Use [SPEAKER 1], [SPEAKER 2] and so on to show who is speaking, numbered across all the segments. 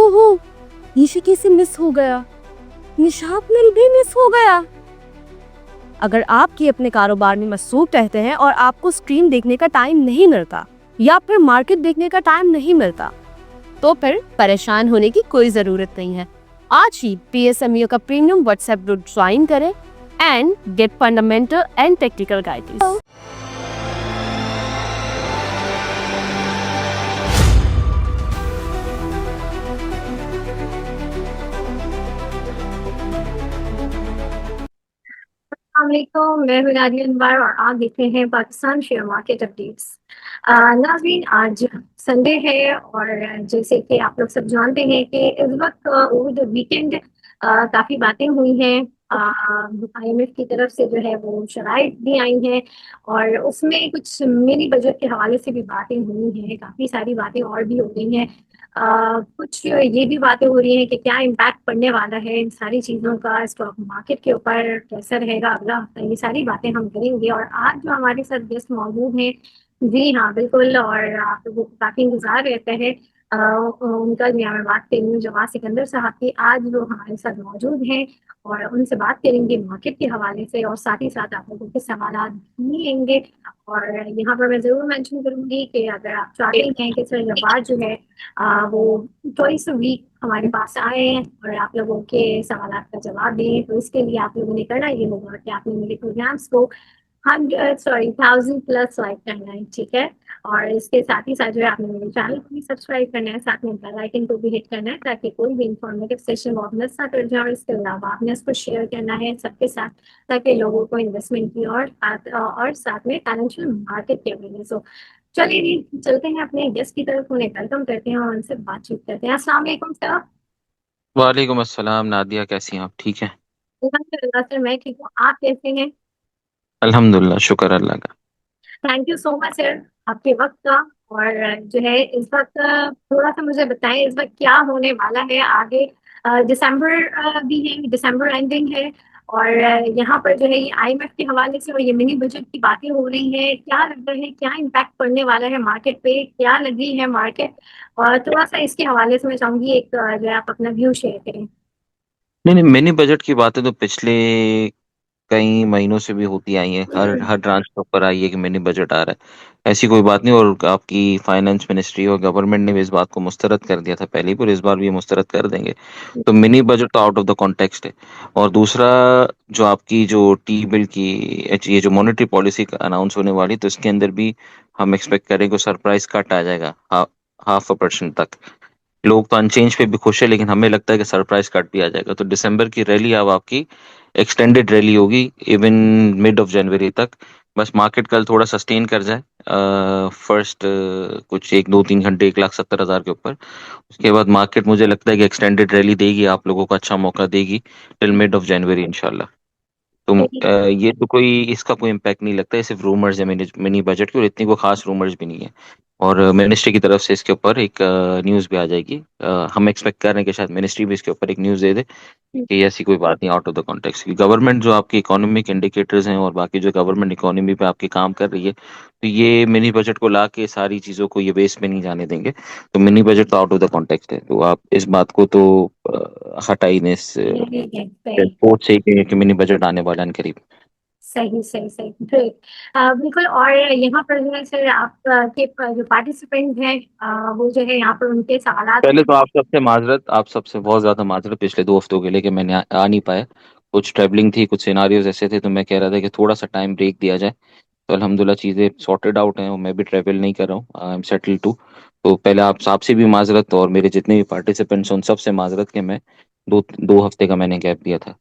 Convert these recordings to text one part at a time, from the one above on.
[SPEAKER 1] ओहो, ये कैसे मिस हो गया? निशात मिल भी मिस हो गया। अगर आपके अपने कारोबार में मसरूफ रहते हैं और आपको स्क्रीन देखने का टाइम नहीं मिलता या फिर मार्केट देखने का टाइम नहीं मिलता, तो फिर परेशान होने की कोई जरूरत नहीं है। आज ही PSMU का प्रीमियम व्हाट्सएप ग्रुप ज्वाइन करें and get fundamental and technical guidance.
[SPEAKER 2] अस्सलामुअलैकुम, मैं हूं नादिया अनवर और आप देख रहे हैं पाकिस्तान शेयर मार्केट अपडेट्स। नाज़रीन, आज संडे है और जैसे कि आप लोग सब जानते हैं कि इस वक्त ओवर द वीकेंड काफ़ी बातें हुई हैं। IMF की तरफ से जो है वो शराइत भी आई हैं और उसमें कुछ मिनी बजट के हवाले से भी बातें हुई हैं। काफ़ी सारी बातें और भी हो गई हैं। कुछ ये भी बातें हो रही हैं कि क्या इम्पैक्ट पड़ने वाला है इन सारी चीज़ों का स्टॉक मार्केट के ऊपर, कैसा रहेगा अगला हफ्ता, ये सारी बातें हम करेंगे। और आज जो हमारे साथ गेस्ट मौजूद हैं, जी हाँ बिल्कुल, और आप लोगों को काफ़ी इंतज़ार रहता है उनका भी मैं बात करेंगी, जवाद सिकंदर साहब की आज वो हमारे साथ मौजूद हैं और उनसे बात करेंगे मार्केट के हवाले से और साथ ही साथ आप लोगों के सवाल भी लेंगे। और यहाँ पर मैं ज़रूर मेंशन करूँगी कि अगर आप चाहते हैं कि सर जवाब जो है वो ट्वाइस अ वीक हमारे पास आए हैं और आप लोगों के सवाल का जवाब दें, तो इसके लिए आप लोगों ने करना ये होगा कि आपने मेरे प्रोग्राम्स को 1000+ लाइक करना है, ठीक है। और इसके साथ ही साथ जो है आपने मेरे चैनल को भी सब्सक्राइब करना है, साथ में बेल आइकन को भी हिट करना है ताकि कोई भी इंफॉर्मेटिव सेशन वो आप मिस ना कर जाए। और इसके अलावा आपने इसको शेयर करना है सबके साथ ताकि लोगों को इन्वेस्टमेंट की और साथ में फाइनेंशियल मार्केट की अवेयरनेस हो। चलिए जी, चलते हैं अपने गेस्ट की तरफ, उन्हें वेलकम करते हैं और उनसे बातचीत करते हैं। अस्सलाम वालेकुम सर।
[SPEAKER 3] वालेकुम अस्सलाम। नादिया कैसी हैं आप? ठीक है।
[SPEAKER 2] अल्हम्दुलिल्लाह सर, मैं ठीक हूँ, आप कैसे हैं?
[SPEAKER 3] अल्हम्दुलिल्लाह, शुक्र अल्लाह का।
[SPEAKER 2] Thank you so much sir आपके वक्त का। और जो है इस वक्त थोड़ा सा मुझे बताएं इस वक्त क्या होने वाला है आगे। दिसंबर भी है, दिसंबर एंडिंग है और यहाँ पर जो है ये IMF के हवाले से और ये मिनी बजट की बातें हो रही हैं। क्या लग रहा है, क्या इम्पैक्ट पड़ने वाला है मार्केट पे, क्या लगी है मार्केट? और थोड़ा सा इसके हवाले से मैं चाहूंगी एक जो है आप अपना व्यू शेयर करें।
[SPEAKER 3] नहीं नहीं, मिनी बजट की बातें तो पिछले कई महीनों से भी होती आई हैं। हर हर ब्रांच के ऊपर आई है कि मिनी बजट आ रहा है। ऐसी कोई बात नहीं। और आपकी फाइनेंस मिनिस्ट्री और गवर्नमेंट ने भी इस बात को मुस्तरद कर दिया था पहले भी, और इस बार भी ये मुस्तरद कर देंगे। तो मिनी बजट तो आउट ऑफ द कॉन्टेक्स्ट है। और दूसरा, जो आपकी जो टी बिल की ये जो मॉनेटरी पॉलिसी अनाउंस होने वाली, तो इसके अंदर भी हम एक्सपेक्ट करें कि सरप्राइज कट आ जाएगा 0.5% तक। लोग तो अनचेंज पे भी खुश है, लेकिन हमें लगता है कि सरप्राइज कट भी आ जाएगा। तो दिसंबर की रैली अब आपकी एक्सटेंडेड रैली होगी, इवन मिड ऑफ जनवरी तक। बस मार्केट कल थोड़ा सस्टेन कर जाए फर्स्ट कुछ 1 2 3 घंटे 1,70,000 के ऊपर। उसके बाद मार्केट मुझे लगता है कि एक्सटेंडेड रैली देगी, आप लोगों को अच्छा मौका देगी टिल मिड ऑफ जनवरी इंशाल्लाह। तो ये तो कोई इसका कोई इम्पैक्ट नहीं लगता है, सिर्फ रूमर्स है मिनी मिनी बजट की, और इतनी कोई खास रूमर्स भी नहीं है। और मिनिस्ट्री की तरफ से इसके ऊपर एक न्यूज़ भी आ जाएगी। हम एक्सपेक्ट कर रहे हैं कि शायद मिनिस्ट्री भी इसके ऊपर एक न्यूज़ दे दे कि ऐसी कोई बात नहीं, आउट ऑफ द कॉन्टेक्स्ट की। गवर्नमेंट जो आपकी इकोनॉमिक इंडिकेटर्स हैं और बाकी जो गवर्नमेंट इकोनॉमी पे आपके काम कर रही है, तो ये मिनी बजट को ला के सारी चीज़ों को ये बेस में नहीं जाने देंगे। तो मिनी बजट तो आउट ऑफ द कॉन्टेक्स्ट है, तो आप इस बात को तो हटा ही नहीं इस
[SPEAKER 2] सही
[SPEAKER 3] रिपोर्ट से कि मिनी बजट आने वाला है करीब।
[SPEAKER 2] सही सही सही, ग्रेट। बिल्कुल। और यहाँ पर जो है सर आप के जो पार्टिसिपेंट हैं वो जो है यहाँ पर उनके सवालात
[SPEAKER 3] पहले तो आप सबसे माजरत, आप सबसे बहुत ज्यादा माजरत पिछले 2 हफ्तों के लिए कि मैंने आ नहीं पाया। कुछ ट्रैवलिंग थी, कुछ सिनारियोज ऐसे थे, तो मैं कह रहा था कि थोड़ा सा टाइम ब्रेक दिया जाए। तो अल्हम्दुलिल्लाह चीज़ें सॉर्टेड आउट हैं और मैं भी ट्रैवल नहीं कर रहा हूँ, आई एम सेटल टू। तो पहले आप आपसे भी माजरत, और मेरे जितने भी पार्टिसिपेंट्स उन सबसे माजरत कि मैं 2 2 हफ्ते का मैंने गैप दिया था।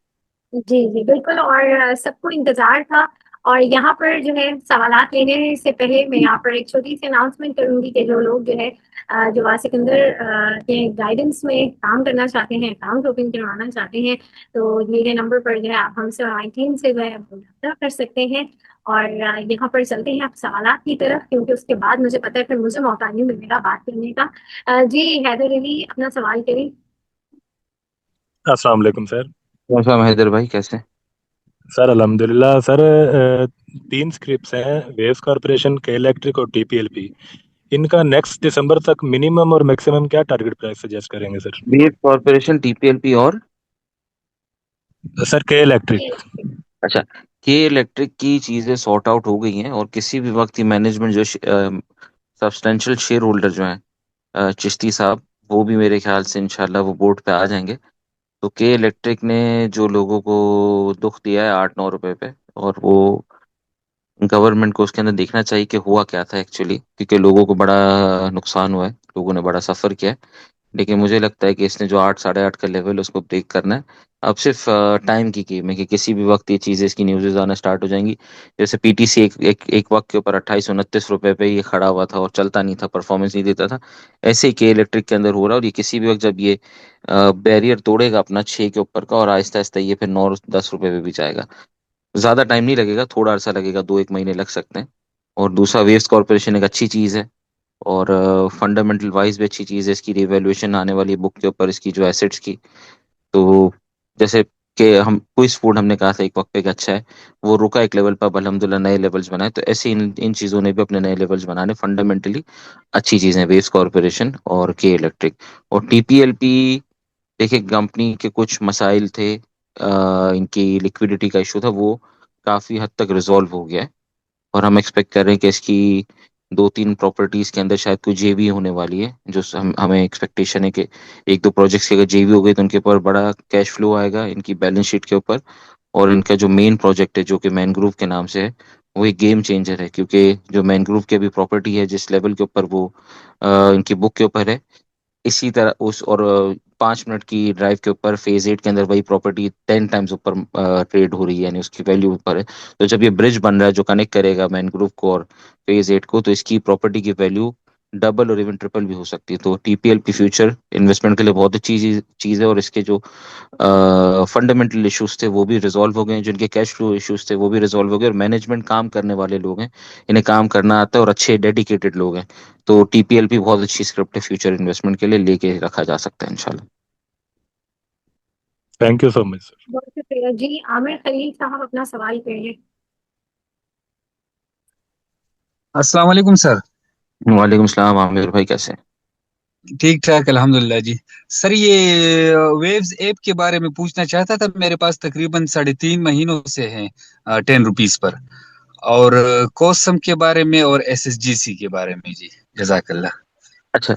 [SPEAKER 2] जी जी बिल्कुल। और सबको इंतजार था। और यहाँ पर जो है सवालात लेने से पहले मैं यहाँ पर एक छोटी सी अनाउंसमेंट करूंगी कि जो लोग जो है जो सिकंदर के गाइडेंस में काम करना चाहते हैं, अकाउंट ओपन करवाना चाहते हैं, तो दिए नंबर पर जो है आप हमसे हमारी टीम से जो है आप रब्ता कर सकते हैं। और यहाँ पर चलते हैं आप सवालात की तरफ, क्योंकि उसके बाद मुझे पता है फिर मुझे मौका नहीं मिलेगा बात करने का। जी हैदर अली, अपना सवाल करें।
[SPEAKER 4] अस्सलाम वालेकुम सर।
[SPEAKER 3] कैसा हैदर भाई, कैसे?
[SPEAKER 4] सर अल्हम्दुलिल्लाह सर। 3 स्क्रिप्ट्स हैं, वेव्स कॉरपोरेशन, के इलेक्ट्रिक और TPLP। इनका नेक्स्ट दिसंबर तक मिनिमम और मैक्सिमम क्या टारगेट प्राइस सजेस्ट करेंगे सर?
[SPEAKER 3] वेव कॉर्पोरेशन, टीपीएलपी और
[SPEAKER 4] सर के इलेक्ट्रिक।
[SPEAKER 3] अच्छा, के इलेक्ट्रिक की चीजें सॉर्ट आउट हो गई हैं और किसी भी वक्त ये मैनेजमेंट जो सब्सटेंशियल शेयर होल्डर जो हैं, चिश्ती साहब, वो भी मेरे ख्याल से इंशाल्लाह वो बोर्ड पे आ जाएंगे। तो के इलेक्ट्रिक ने जो लोगों को दुख दिया है 8-9 रुपए पे, और वो गवर्नमेंट को उसके अंदर देखना चाहिए कि हुआ क्या था एक्चुअली, क्योंकि लोगों को बड़ा नुकसान हुआ है, लोगों ने बड़ा सफर किया है। लेकिन मुझे लगता है कि इसने जो 8, 8.5 का लेवल है उसको ब्रेक करना है। अब सिर्फ टाइम की गेम है कि किसी भी वक्त ये चीज़ें, इसकी न्यूज़ेज आना स्टार्ट हो जाएंगी। जैसे पीटीसी एक वक्त के ऊपर 28-29 रुपए पे ये खड़ा हुआ था और चलता नहीं था, परफॉर्मेंस नहीं देता था। ऐसे ही के इलेक्ट्रिक के अंदर हो रहा है, और ये किसी भी वक्त जब ये बैरियर तोड़ेगा अपना 6 के ऊपर का, और आहिस्ता आहिस्ता ये फिर 9-10 रुपए पे भी जाएगा। ज़्यादा टाइम नहीं लगेगा, थोड़ा अरसा लगेगा, 2-1 महीने लग सकते हैं। और दूसरा, वेव्स कॉर्पोरेशन एक अच्छी चीज़ है, और फंडामेंटल वाइज भी अच्छी चीज़ है। इसकी रिवैल्यूएशन आने वाली बुक के ऊपर, इसकी जो एसेट्स की। तो जैसे कि हम क्विज फूड हमने कहा था एक वक्त पे कि अच्छा है, वो रुका एक लेवल पर, अब अल्हम्दुलिल्लाह नए लेवल्स बनाए। तो ऐसे इन चीज़ों ने भी अपने नए लेवल्स बनाने, फंडामेंटली अच्छी चीज़ें, वेव्स कॉर्पोरेशन और के इलेक्ट्रिक। और टीपीएलपी, देखिए कंपनी के कुछ मसाइल थे, इनकी लिक्विडिटी का इशू था, वो काफ़ी हद तक रिजॉल्व हो गया है। और हम एक्सपेक्ट कर रहे हैं कि इसकी 2-3 प्रॉपर्टीज के अंदर शायद कोई जेवी होने वाली है, जो हमें एक्सपेक्टेशन है कि एक दो प्रोजेक्ट्स की अगर जेवी हो गई तो उनके ऊपर बड़ा कैश फ्लो आएगा इनकी बैलेंस शीट के ऊपर। और इनका जो मेन प्रोजेक्ट है जो कि मैनग्रोव के नाम से है, वो एक गेम चेंजर है, क्योंकि जो मैनग्रोव की अभी प्रॉपर्टी है, जिस लेवल के ऊपर वो इनकी बुक के ऊपर है, इसी तरह उस और 5 मिनट की ड्राइव के ऊपर फेज 8 के अंदर वही प्रॉपर्टी 10 टाइम्स ऊपर ट्रेड हो रही है, यानी उसकी वैल्यू ऊपर है। तो जब ये ब्रिज बन रहा है जो कनेक्ट करेगा मैनग्रोव को और फेज 8 को, तो इसकी प्रॉपर्टी की वैल्यू डबल और इवन ट्रिपल भी हो सकती है। तो टीपीएलपी फ्यूचर इन्वेस्टमेंट के लिए बहुत अच्छी चीज़ है। और इसके जो फंडामेंटल इश्यूज थे वो भी रिजॉल्व हो गए हैं, जिनके कैश फ्लो इश्यूज थे वो भी रिजॉल्व हो गए, और मैनेजमेंट काम करने वाले लोग हैं, इन्हें काम करना आता है, और अच्छे डेडिकेटेड लोग हैं। तो टीपीएलपी बहुत अच्छी स्क्रिप्ट है फ्यूचर इन्वेस्टमेंट के लिए, लेके रखा जा सकता है इंशाल्लाह।
[SPEAKER 4] Thank you so much sir.
[SPEAKER 2] बहुत शुक्रिया जी। आमिर खलील साहब अपना सवाल करिए।
[SPEAKER 5] अस्सलाम वालेकुम सर।
[SPEAKER 3] वालेकुम सलाम आमिर भाई, कैसे हैं?
[SPEAKER 5] ठीक ठाक अल्हम्दुलिल्लाह जी। सर ये वेव्स ऐप के बारे में पूछना चाहता था, मेरे पास तकरीबन 3.5 महीनों से है 10 रुपीस पर। और कोसम के बारे में और एसएसजीसी के बारे में जी। जजाकल्ला।
[SPEAKER 3] अच्छा,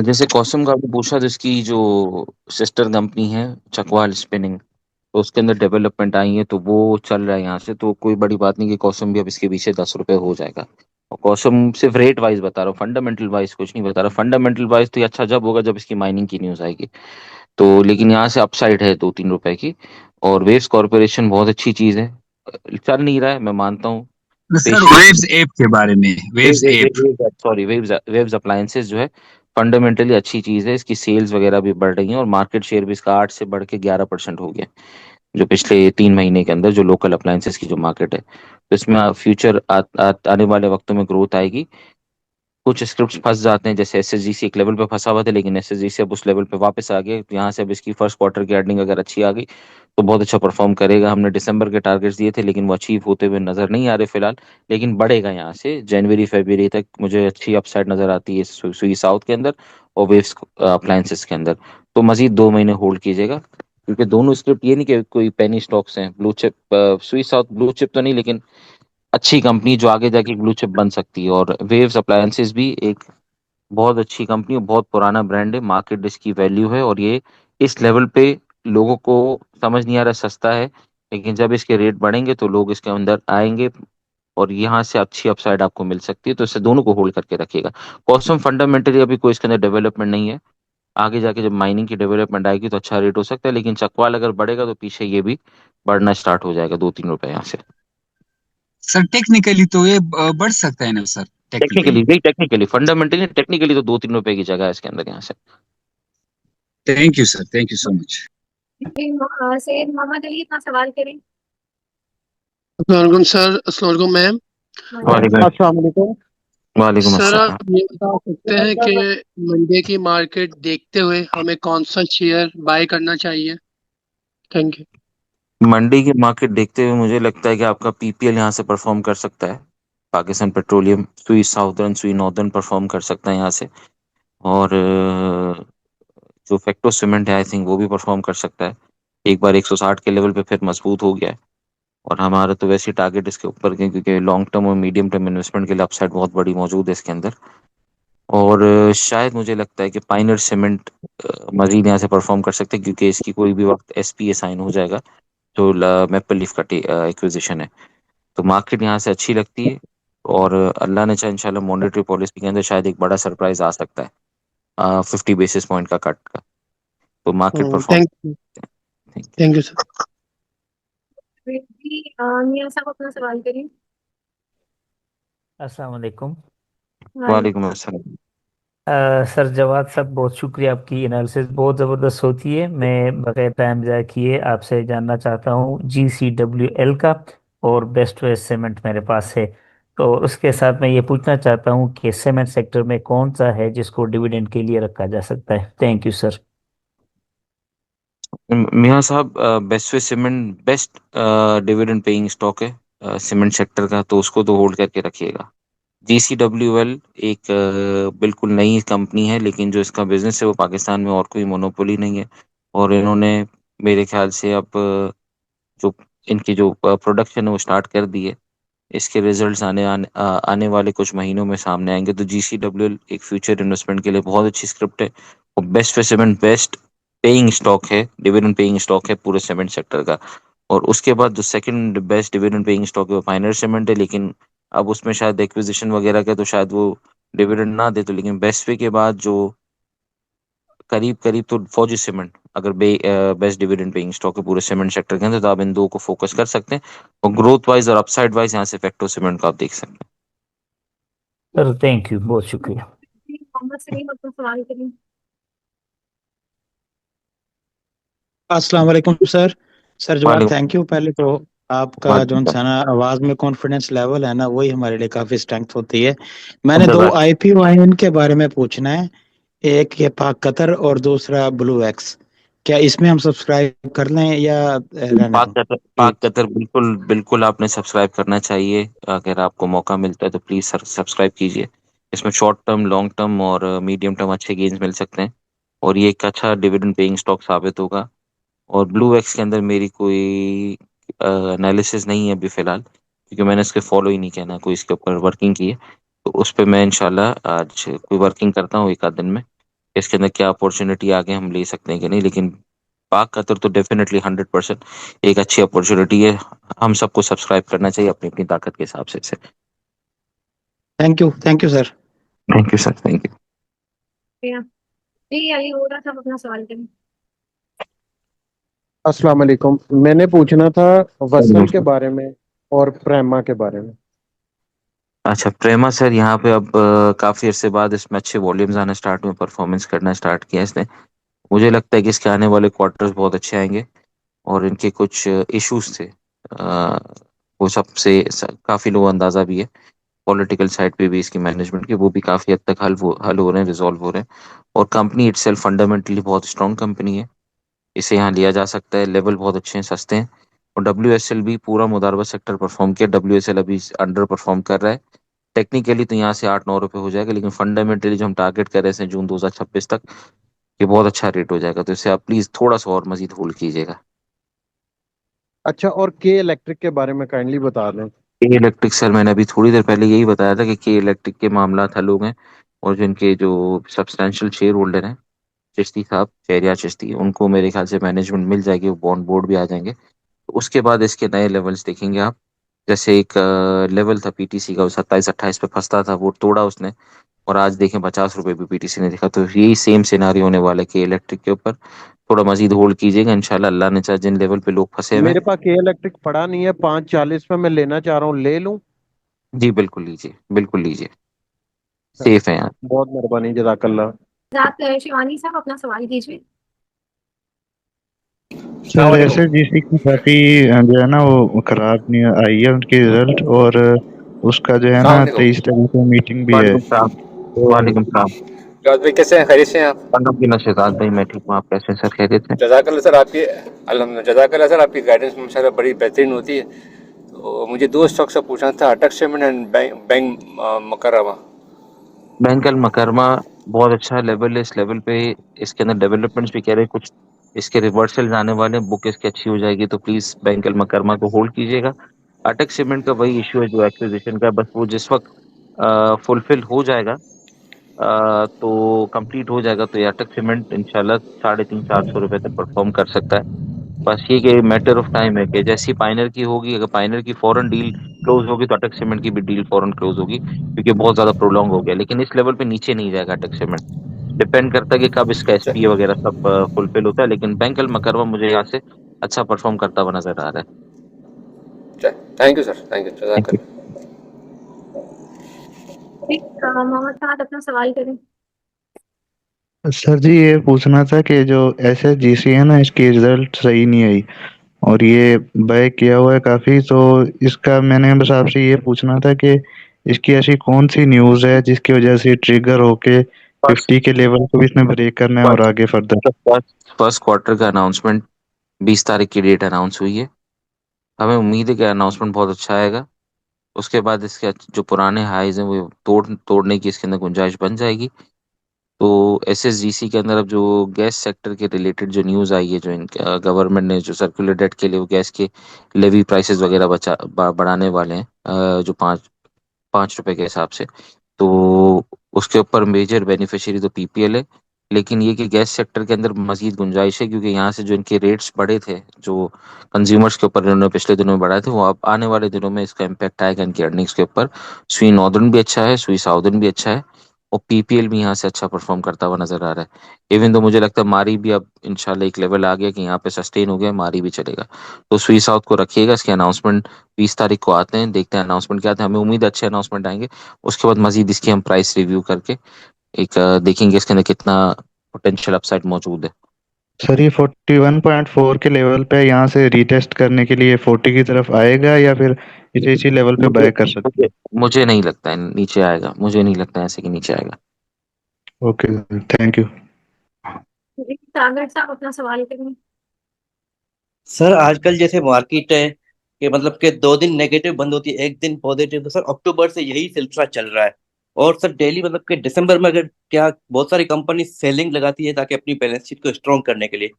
[SPEAKER 3] जैसे कॉसम का आपने पूछा, तो इसकी जो सिस्टर कंपनी है चकवाल स्पिनिंग, तो उसके अंदर डेवलपमेंट आई है, तो वो चल रहा है यहाँ से। तो कोई बड़ी बात नहीं कि कॉसम भी अब इसके पीछे 10 रुपए हो जाएगा। और कॉसम सिर्फ रेट वाइज बता रहा हूँ, फंडामेंटल वाइज कुछ नहीं बता रहा। फंडामेंटल वाइज तो ये अच्छा जब होगा जब इसकी माइनिंग की न्यूज़ आएगी। तो लेकिन यहाँ से अपसाइड है 2-3 रुपए की। और वेव्स कॉर्पोरेशन बहुत अच्छी चीज़ है, चल नहीं रहा है, मैं मानता हूँ।
[SPEAKER 5] सर
[SPEAKER 3] पेशेंस,
[SPEAKER 5] वेव्स ऐप के बारे में, waves app.
[SPEAKER 3] Sorry, waves waves appliances जो है, फंडामेंटली अच्छी चीज़ है। इसकी सेल्स वगैरह भी बढ़ रही हैं, और मार्केट शेयर भी इसका 8 से बढ़ के 11% हो गया, जो पिछले 3 महीने के अंदर जो लोकल अप्लायंसेस की जो मार्केट है। तो इसमें फ्यूचर आने वाले वक्तों में ग्रोथ आएगी। कुछ स्क्रिप्ट्स फंस जाते हैं, जैसे एसएसजीसी एक लेवल पे फंसा हुआ था, लेकिन एसएसजीसी अब उस लेवल पे वापस आ गया। यहाँ से अब इसकी फर्स्ट क्वार्टर की अर्निंग अगर अच्छी आ गई तो बहुत अच्छा परफॉर्म करेगा। हमने दिसंबर के टारगेट्स दिए थे, लेकिन वो अचीव होते हुए नजर नहीं आ रहे फिलहाल। लेकिन बढ़ेगा यहाँ से जनवरी फरवरी तक, मुझे अच्छी अपसाइड नजर आती है सुई साउथ के अंदर और वेव्स अप्लायंसेस के अंदर। तो मजीद 2 महीने होल्ड कीजिएगा, क्योंकि दोनों स्क्रिप्ट, ये नहीं कि कोई पेनी स्टॉक्स हैं, ब्लू चिप, सुई साउथ ब्लू चिप तो नहीं, लेकिन अच्छी कंपनी जो आगे जाके ब्लू चिप बन सकती है। और वेव्स अप्लायंसेस भी एक बहुत अच्छी कंपनी, बहुत पुराना ब्रांड है, मार्केट इसकी वैल्यू है, और ये इस लेवल पे लोगों को समझ नहीं आ रहा सस्ता है, लेकिन जब इसके रेट बढ़ेंगे तो लोग इसके अंदर आएंगे, और यहाँ से अच्छी अपसाइड आपको मिल सकती है। तो इससे दोनों को होल्ड करके रखिएगा। कॉस्टम फंडामेंटली अभी कोई इसके अंदर डेवलपमेंट नहीं है, आगे जाके जब माइनिंग की डेवलपमेंट आएगी तो अच्छा रेट हो सकता है, लेकिन चकवाल अगर बढ़ेगा तो पीछे ये भी बढ़ना स्टार्ट हो जाएगा 2-3 रुपए यहाँ से।
[SPEAKER 5] सर टेक्निकली तो ये बढ़ सकता है ना सर,
[SPEAKER 3] टेक्निकली,
[SPEAKER 5] टेक्निकली।
[SPEAKER 3] वही टेक्निकली, फंडामेंटली टेक्निकली तो 2-3 रुपए की जगह है इसके अंदर यहाँ से।
[SPEAKER 5] Thank you sir, thank you so much.
[SPEAKER 2] जी, सैयद मोहम्मद अली अपना सवाल करें।
[SPEAKER 6] अस्सलाम सर। अस्सलाम मैम।
[SPEAKER 3] वालेकुम
[SPEAKER 7] अस्सलाम वालेकुम।
[SPEAKER 3] वालेकुम
[SPEAKER 6] सर
[SPEAKER 3] अस्सलाम।
[SPEAKER 6] आप ये बता सकते हैं कि मंडे की मार्केट देखते हुए हमें कौन सा शेयर बाय करना चाहिए? Thank you.
[SPEAKER 3] मंडी की मार्केट देखते हुए मुझे लगता है कि आपका पीपीएल यहाँ से परफॉर्म कर सकता है। पाकिस्तान पेट्रोलियम, सुई साउदर्न, सुई नॉर्दर्न परफॉर्म कर सकता है यहाँ से। और जो फैक्टो सीमेंट है आई थिंक वो भी परफॉर्म कर सकता है। एक बार 160 के लेवल पे फिर मजबूत हो गया है। और हमारा तो वैसे ही टारगेट इसके ऊपर के, क्योंकि लॉन्ग टर्म और मीडियम टर्म इन्वेस्टमेंट के लिए अपसाइड बहुत बड़ी मौजूद है इसके अंदर। और शायद मुझे लगता है कि पाइनर सीमेंट मजीद यहाँ से परफॉर्म कर सकते हैं, क्योंकि इसकी कोई भी वक्त एसपीए साइन हो जाएगा, जो मैपल लीफ का एक्विजिशन है। तो मार्केट यहाँ से अच्छी लगती है। और अल्लाह ने चाहे इंशाल्लाह मॉनेटरी पॉलिसी के अंदर शायद एक बड़ा सरप्राइज आ सकता है 50 बेसिस पॉइंट का कट का। तो market perform.
[SPEAKER 6] Thank you. Thank you sir.
[SPEAKER 2] फिर भी मियां साहब अपना सवाल करें।
[SPEAKER 7] अस्सलाम वालेकुम।
[SPEAKER 3] वालेकुम अस्सलाम।
[SPEAKER 7] सर जवाद साहब, बहुत शुक्रिया, आपकी एनालिसिस बहुत ज़बरदस्त होती है। मैं बगैर टाइम ज़ाया किए आपसे जानना चाहता हूँ GCWL का, और बेस्ट वेस्ट सीमेंट मेरे पास है। तो उसके साथ मैं ये पूछना चाहता हूँ कि सीमेंट सेक्टर में कौन सा है जिसको डिविडेंड के लिए रखा जा सकता है। Thank you sir.
[SPEAKER 3] मियाँ साहब, best cement best dividend paying stock है सीमेंट सेक्टर का, तो उसको तो होल्ड करके रखिएगा। GCWL एक बिल्कुल नई कंपनी है, लेकिन जो इसका बिजनेस है वो पाकिस्तान में और कोई मोनोपोली नहीं है। और इन्होंने मेरे ख्याल से अब जो इनकी जो प्रोडक्शन है वो स्टार्ट कर दी है। इसके रिजल्ट्स आने वाले कुछ महीनों में सामने आएंगे। तो GCWL एक फ्यूचर इन्वेस्टमेंट के लिए बहुत अच्छी स्क्रिप्ट है। और best for cement best paying stock है, डिविडेंड पेइंग स्टॉक है पूरे सीमेंट सेक्टर का। और उसके बाद जो second best dividend paying stock है वो फाइनर सीमेंट है, लेकिन अब उसमें शायद एक्विजिशन वगैरह का तो शायद वो डिविडेंड ना दे, तो लेकिन बेस्ट वे के बाद जो करीब करीब तो फौजी सीमेंट अगर बेस्ट डिविडेंड पेइंग स्टॉक है पूरे सीमेंट सेक्टर के अंदर, तो आप इन दो को फोकस कर सकते हैं। और ग्रोथ वाइज और अपसाइड वाइज यहाँ से फैक्टो सीमेंट को आप देख सकते हैं।
[SPEAKER 7] सर थैंक यू, बहुत शुक्रिया।
[SPEAKER 2] मोहम्मद सलीम अपना सवाल करें।
[SPEAKER 8] अस्सलाम वालेकुम सर। सर जवाब
[SPEAKER 3] वालेकुम।
[SPEAKER 8] Thank you. पहले तो आपका जो
[SPEAKER 3] वालेकुम।
[SPEAKER 8] है ना आवाज में कॉन्फिडेंस लेवल है ना, वही हमारे लिए काफी स्ट्रेंथ होती है। मैंने दो
[SPEAKER 3] जज़ाक।
[SPEAKER 8] आईपीओ आए हैं, इनके बारे में पूछना है। एक ये पाक कतर और दूसरा ब्लू एक्स। क्या इसमें हम सब्सक्राइब कर लें या रहने दूं? जी।
[SPEAKER 3] पाक कतर बिल्कुल बिल्कुल आपने सब्सक्राइब करना चाहिए। अगर आपको मौका मिलता है तो प्लीज सर सब्सक्राइब कीजिए। इसमें शॉर्ट टर्म, लॉन्ग टर्म और मीडियम टर्म अच्छे गेन्स मिल सकते हैं। और ये एक अच्छा डिविडेंड पेइंग स्टॉक साबित होगा। और ब्लू एक्स के अंदर मेरी कोई एनालिसिस नहीं है अभी फिलहाल, क्योंकि मैंने इसके फॉलो ही नहीं किया, ना कोई इसके ऊपर वर्किंग की है। तो उस पर मैं इंशाल्लाह आज कोई वर्किंग करता हूँ एक आध दिन में, इसके अंदर क्या अपॉर्चुनिटी आगे हम ले सकते हैं कि नहीं। लेकिन पाक कतर तो डेफिनेटली 100% एक अच्छी अपॉर्चुनिटी है। हम सबको सब्सक्राइब करना चाहिए अपनी अपनी ताकत के हिसाब से इसे।
[SPEAKER 8] Thank you sir.
[SPEAKER 3] Thank you sir, thank you.
[SPEAKER 2] जी अली होरा साहब अपना सवाल करें।
[SPEAKER 9] अस्सलाम वालेकुम। मैंने पूछना था वसल के बारे में और प्रेमा के बारे में।
[SPEAKER 3] अच्छा, प्रेमा सर यहाँ पे अब काफी अरसे बाद इसमें अच्छे वॉल्यूम्स आना स्टार्ट हुए, परफॉर्मेंस करना स्टार्ट किया इसने। मुझे लगता है कि इसके आने वाले क्वार्टर्स बहुत अच्छे आएंगे। और इनके कुछ इश्यूज थे, वो सबसे काफी लो अंदाजा भी है। पॉलिटिकल साइड पे भी इसकी मैनेजमेंट के वो भी काफी हद तक हल हो रहे हैं, रिजॉल्व हो रहे हैं। और कंपनी इटसेल्फ फंडामेंटली बहुत स्ट्रांग कंपनी है। इसे यहाँ लिया जा सकता है, लेवल बहुत अच्छे हैं, सस्ते हैं। और WSL भी पूरा मुदारबा सेक्टर परफॉर्म किया, WSL अभी अंडर परफॉर्म कर रहा है। टेक्निकली तो यहाँ से 8-9 रुपये हो जाएगा, लेकिन फंडामेंटली जो हम टारगेट कर रहे हैं जून 2026 तक, ये बहुत अच्छा रेट हो जाएगा। तो इसे आप प्लीज थोड़ा सा और मजीद होल्ड कीजिएगा।
[SPEAKER 9] अच्छा, और के इलेक्ट्रिक के बारे में काइंडली बता दें।
[SPEAKER 3] के इलेक्ट्रिक सर, मैंने अभी थोड़ी देर पहले यही बताया था कि के इलेक्ट्रिक के मामला हल हो गए। और जिनके जो सब्सटेंशियल शेयर होल्डर हैं, चिश्ती साहब, शहरियार चिश्ती, उनको मेरे ख्याल से मैनेजमेंट मिल जाएगी, वो बॉन्ड बोर्ड भी आ जाएंगे। तो उसके बाद इसके नए लेवल्स देखेंगे आप। जैसे एक लेवल था पीटीसी का, वो 27-28 पे फंसता था, वो तोड़ा उसने। और आज देखें 50 रुपए भी पीटीसी ने देखा। तो यही सेम सिनारी होने वाला है के इलेक्ट्रिक के ऊपर। थोड़ा मजीद होल्ड कीजिएगा, इंशाल्लाह अल्लाह ने चाहे जिन लेवल पे लोग फंसे हुए
[SPEAKER 9] मेरे
[SPEAKER 3] हैं।
[SPEAKER 9] पास के इलेक्ट्रिक पड़ा नहीं है, 540 में मैं लेना चाह रहा हूँ, ले लूँ?
[SPEAKER 3] जी बिल्कुल लीजिए, बिल्कुल लीजिए, सेफ है यहाँ।
[SPEAKER 9] बहुत मेहरबानी, जज़ाकल्लाह।
[SPEAKER 2] शिवानी साहब अपना सवाल कीजिए।
[SPEAKER 10] सर ऐसे जीसी की काफी जो है ना वो खराब नहीं आई है उनकी रिजल्ट, और उसका जो है ना 23 तारीख को मीटिंग भी है।
[SPEAKER 3] वालेकुम सलाम।
[SPEAKER 10] तो
[SPEAKER 3] वालेकुम सलाम।
[SPEAKER 11] राज भाई कैसे हैं? खैरियत से हैं आप?
[SPEAKER 3] अल्हम्दुलिल्लाह शहजाद भाई, मैं ठीक हूँ, आप कैसे हैं सर? खैरियत हैं?
[SPEAKER 11] जज़ाकल्लाह सर, आपकी अल्हम्दुलिल्लाह जज़ाकल्लाह सर, आपकी गाइडेंस माशाल्लाह बड़ी बेहतरीन होती है। तो मुझे दो स्टॉक से पूछना था, अटक सीमेंट एंड बैंक मकरमा।
[SPEAKER 3] बैंक अल मकरमा बहुत अच्छा लेवल है, इस लेवल पे इसके अंदर डेवलपमेंट्स भी कह रहे हैं, कुछ इसके रिवर्सल आने वाले हैं, बुक इसकी अच्छी हो जाएगी, तो प्लीज बैंक अल मकरमा को होल्ड कीजिएगा। अटक सीमेंट का वही इश्यू है जो एक्विजिशन का, बस वो जिस वक्त फुलफिल हो जाएगा, तो कंप्लीट हो जाएगा, तो ये अटक सीमेंट इंशाल्लाह 350-400 रुपए तक परफॉर्म कर सकता है। बस ये कि मैटर ऑफ टाइम है कि जैसी पाइनर की होगी, अगर पाइनर की फौरन डील क्लोज होगी तो अटक सीमेंट की भी डील फौरन क्लोज होगी, क्योंकि बहुत ज्यादा प्रोलॉन्ग हो गया, लेकिन इस लेवल पे नीचे नहीं जाएगा अटक सीमेंट। डिपेंड करता है कि कब इसका एसपीए वगैरह सब फुलफिल होता है, लेकिन बैंक अल मकरवा मुझे यहाँ से अच्छा परफॉर्म करता हुआ नजर आ रहा है।
[SPEAKER 11] Thank you sir, thank you,
[SPEAKER 3] thank
[SPEAKER 11] जज़ाकल्लाह।
[SPEAKER 3] यू।
[SPEAKER 2] ठीक, मोहम्मद साद अपना सवाल करें।
[SPEAKER 10] सर जी ये पूछना था कि जो SSGC है ना, इसकी रिजल्ट सही नहीं आई और ये बाय किया हुआ है काफी, तो इसका मैंने बस आपसे ये पूछना था कि इसकी ऐसी कौन सी न्यूज़ है जिसकी वजह से ट्रिगर होके 50 के लेवल को भी इसने ब्रेक करना है और आगे फर्दर।
[SPEAKER 3] फर्स्ट क्वार्टर का अनाउंसमेंट 20 तारीख की डेट अनाउंस हुई है, हमें उम्मीद है कि अनाउंसमेंट बहुत अच्छा आएगा। उसके बाद इसके जो पुराने हाईज हैं वो तोड़ने की इसके अंदर गुंजाइश बन जाएगी। तो SSGC के अंदर अब जो गैस सेक्टर के रिलेटेड जो न्यूज़ आई है, जो इनके गवर्नमेंट ने जो सर्कुलर डेट के लिए वो गैस के लेवी प्राइसेस वगैरह बढ़ाने वाले हैं, जो 5 रुपए के हिसाब से, तो उसके ऊपर मेजर बेनिफिशियरी तो PPL है। लेकिन ये कि गैस सेक्टर के अंदर मजीद गुंजाइश है, क्योंकि यहाँ से जो इनके रेट्स बढ़े थे, जो कंज्यूमर्स के ऊपर इन्होंने पिछले दिनों में बढ़ाए थे, वो अब आने वाले दिनों में इसका इम्पैक्ट आएगा इनकी अर्निंग्स के ऊपर। सुई नॉर्दर्न भी अच्छा है, सुई साउदर्न भी अच्छा है, और PPL भी यहाँ से अच्छा परफॉर्म करता हुआ नजर आ रहा है। इवन तो मुझे लगता है मारी भी अब इंशाल्लाह एक लेवल आ गया कि यहाँ पे सस्टेन हो गया, मारी भी चलेगा। तो सुई साउथ को रखिएगा, इसके अनाउंसमेंट 20 तारीख को आते हैं, देखते हैं अनाउंसमेंट क्या आते हैं, हमें उम्मीद है अच्छे अनाउंसमेंट आएंगे। उसके बाद मजीद इसकी हम प्राइस रिव्यू करके एक देखेंगे इसके अंदर कितना पोटेंशियल अपसाइड मौजूद है।
[SPEAKER 10] सर ये 41.4 के लेवल पे यहाँ से रीटेस्ट करने के लिए 40 की तरफ आएगा या फिर इसी लेवल पे
[SPEAKER 3] मुझे
[SPEAKER 10] बाय कर सकते
[SPEAKER 3] मुझे मुझे नहीं लगता है नीचे आएगा, मुझे नहीं लगता है ऐसे कि नीचे आएगा।
[SPEAKER 10] हैं? Okay, thank you.
[SPEAKER 2] जी, सागर साहब अपना सवाल करें।
[SPEAKER 12] सर आजकल जैसे मार्केट है कि मतलब कि 2 दिन नेगेटिव बंद होती है, एक दिन पॉजिटिव, तो सर अक्टूबर से यही सिलसिला चल रहा है। और सर डेली मतलब कि दिसंबर में अगर क्या बहुत सारी कंपनी सेलिंग लगाती है ताकि अपनी बैलेंस शीट को स्ट्रॉन्ग करने के लिए,